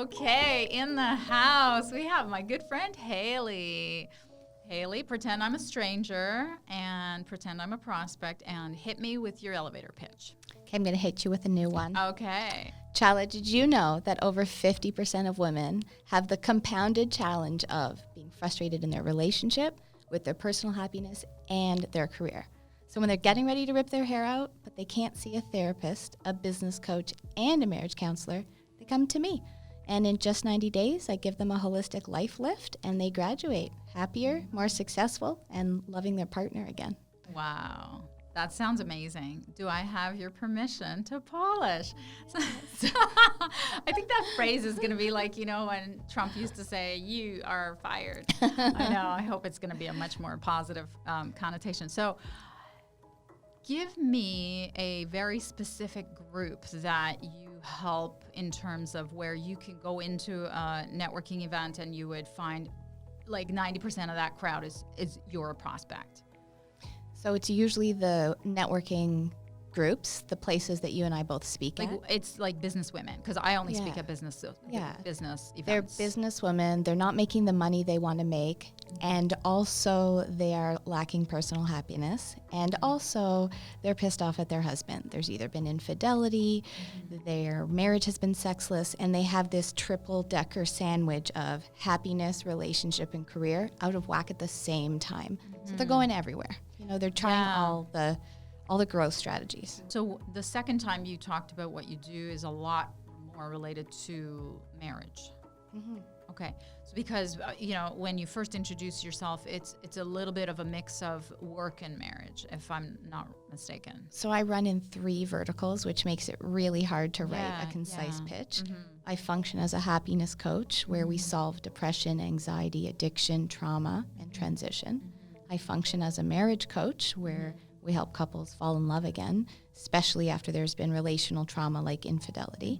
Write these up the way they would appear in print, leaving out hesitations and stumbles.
Okay, in the house, we have my good friend, Hailey. Hailey, pretend I'm a stranger and pretend I'm a prospect and hit me with your elevator pitch. Okay, I'm going to hit you with a new one. Okay. Chala, did you know that over 50% of women have the compounded challenge of being frustrated in their relationship, with their personal happiness, and their career? So when they're getting ready to rip their hair out, but they can't see a therapist, a business coach, and a marriage counselor, they come to me. And in just 90 days, I give them a holistic life lift, and they graduate happier, more successful, and loving their partner again. Wow. That sounds amazing. Do I have your permission to polish? I think that phrase is going to be like, when Trump used to say, you are fired. I know. I hope it's going to be a much more positive connotation. So give me a very specific group that you help in terms of where you can go into a networking event and you would find like 90% of that crowd is your prospect. So it's usually the networking groups, the places that you and I both speak at. It's like business women, because I only speak at business events. They're business women. They're not making the money they want to make. And also they are lacking personal happiness. And also they're pissed off at their husband. There's either been infidelity, their marriage has been sexless, and they have this triple-decker sandwich of happiness, relationship, and career out of whack at the same time. So they're going everywhere. They're trying all the growth strategies. So the second time you talked about what you do is a lot more related to marriage. Mm-hmm. Okay. So because, when you first introduce yourself, it's a little bit of a mix of work and marriage, if I'm not mistaken. So I run in 3 verticals, which makes it really hard to write a concise pitch. Mm-hmm. I function as a happiness coach where we solve depression, anxiety, addiction, trauma, and transition. Mm-hmm. I function as a marriage coach where we help couples fall in love again, especially after there's been relational trauma like infidelity.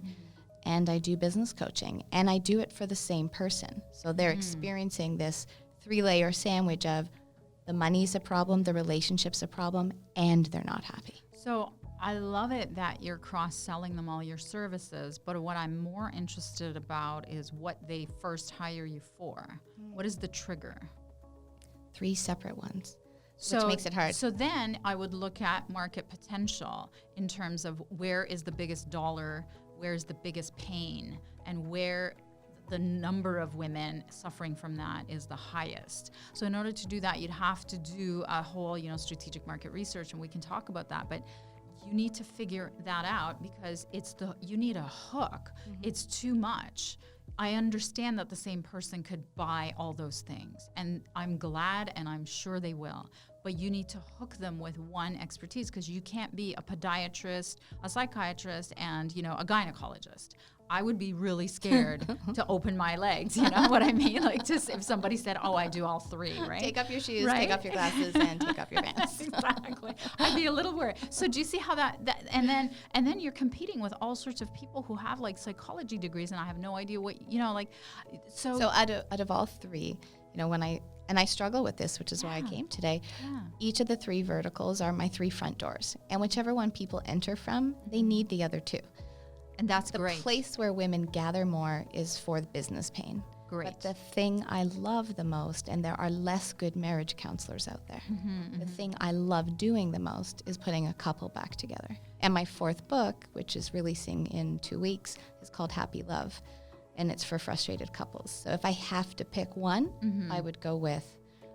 And I do business coaching, and I do it for the same person. So they're experiencing this 3-layer sandwich of the money's a problem, the relationship's a problem, and they're not happy. So I love it that you're cross-selling them all your services, but what I'm more interested about is what they first hire you for. What is the trigger? 3 separate ones, which makes it hard. So then I would look at market potential in terms of where is the biggest dollar, where's the biggest pain, and where the number of women suffering from that is the highest. So in order to do that, you'd have to do a whole, strategic market research, and we can talk about that. But you need to figure that out because you need a hook. Mm-hmm. It's too much. I understand that the same person could buy all those things, and I'm glad and I'm sure they will. But you need to hook them with one expertise because you can't be a podiatrist, a psychiatrist, and, a gynecologist. I would be really scared to open my legs, you know what I mean? Like if somebody said, oh, I do all 3, right? Take off your shoes, take off your glasses, and take off your pants. Exactly. I'd be a little worried. So do you see how that and then you're competing with all sorts of people who have like psychology degrees, and I have no idea what, So out of all 3, when I struggle with this, which is why I came today. Yeah. Each of the 3 verticals are my 3 front doors. And whichever one people enter from, they need the other 2. And that's great. The place where women gather more is for the business pain. Great. But the thing I love the most, and there are less good marriage counselors out there, the thing I love doing the most is putting a couple back together. And my 4th book, which is releasing in 2 weeks, is called Happy Love. And it's for frustrated couples. So if I have to pick one, I would go with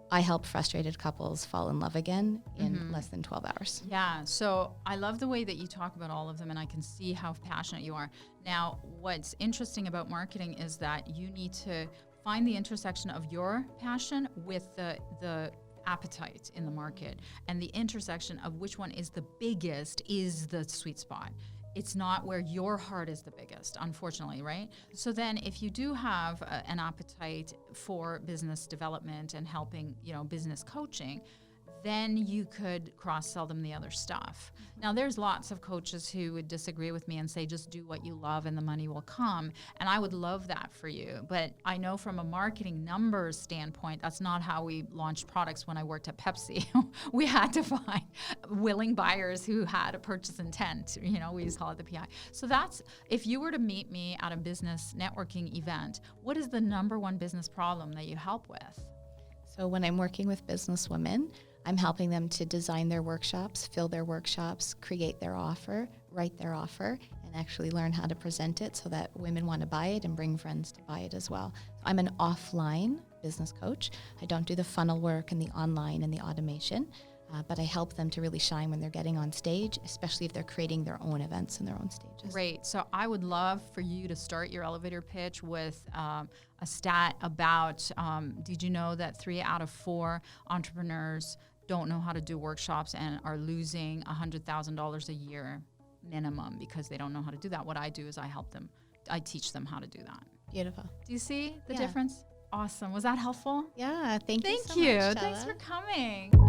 I help frustrated couples fall in love again in less than 12 hours. Yeah, so I love the way that you talk about all of them, and I can see how passionate you are. Now, what's interesting about marketing is that you need to find the intersection of your passion with the appetite in the market, and the intersection of which one is the biggest is the sweet spot. It's not where your heart is the biggest, unfortunately, right? So then if you do have an appetite for business development and helping, business coaching, then you could cross-sell them the other stuff. Now, there's lots of coaches who would disagree with me and say, just do what you love and the money will come. And I would love that for you. But I know from a marketing numbers standpoint, that's not how we launched products when I worked at Pepsi. We had to find willing buyers who had a purchase intent. You know, we just call it the PI. So that's, if you were to meet me at a business networking event, what is the number one business problem that you help with? So when I'm working with business women, I'm helping them to design their workshops, fill their workshops, create their offer, write their offer, and actually learn how to present it so that women want to buy it and bring friends to buy it as well. So I'm an offline business coach. I don't do the funnel work and the online and the automation, but I help them to really shine when they're getting on stage, especially if they're creating their own events and their own stages. Great. So I would love for you to start your elevator pitch with a stat about, did you know that 3 out of 4 entrepreneurs don't know how to do workshops and are losing $100,000 a year minimum because they don't know how to do that? What I do is I teach them how to do that. Beautiful. Do you see the difference? Awesome. Was that helpful? Yeah, thank you so much, much, Thanks Chala. for coming.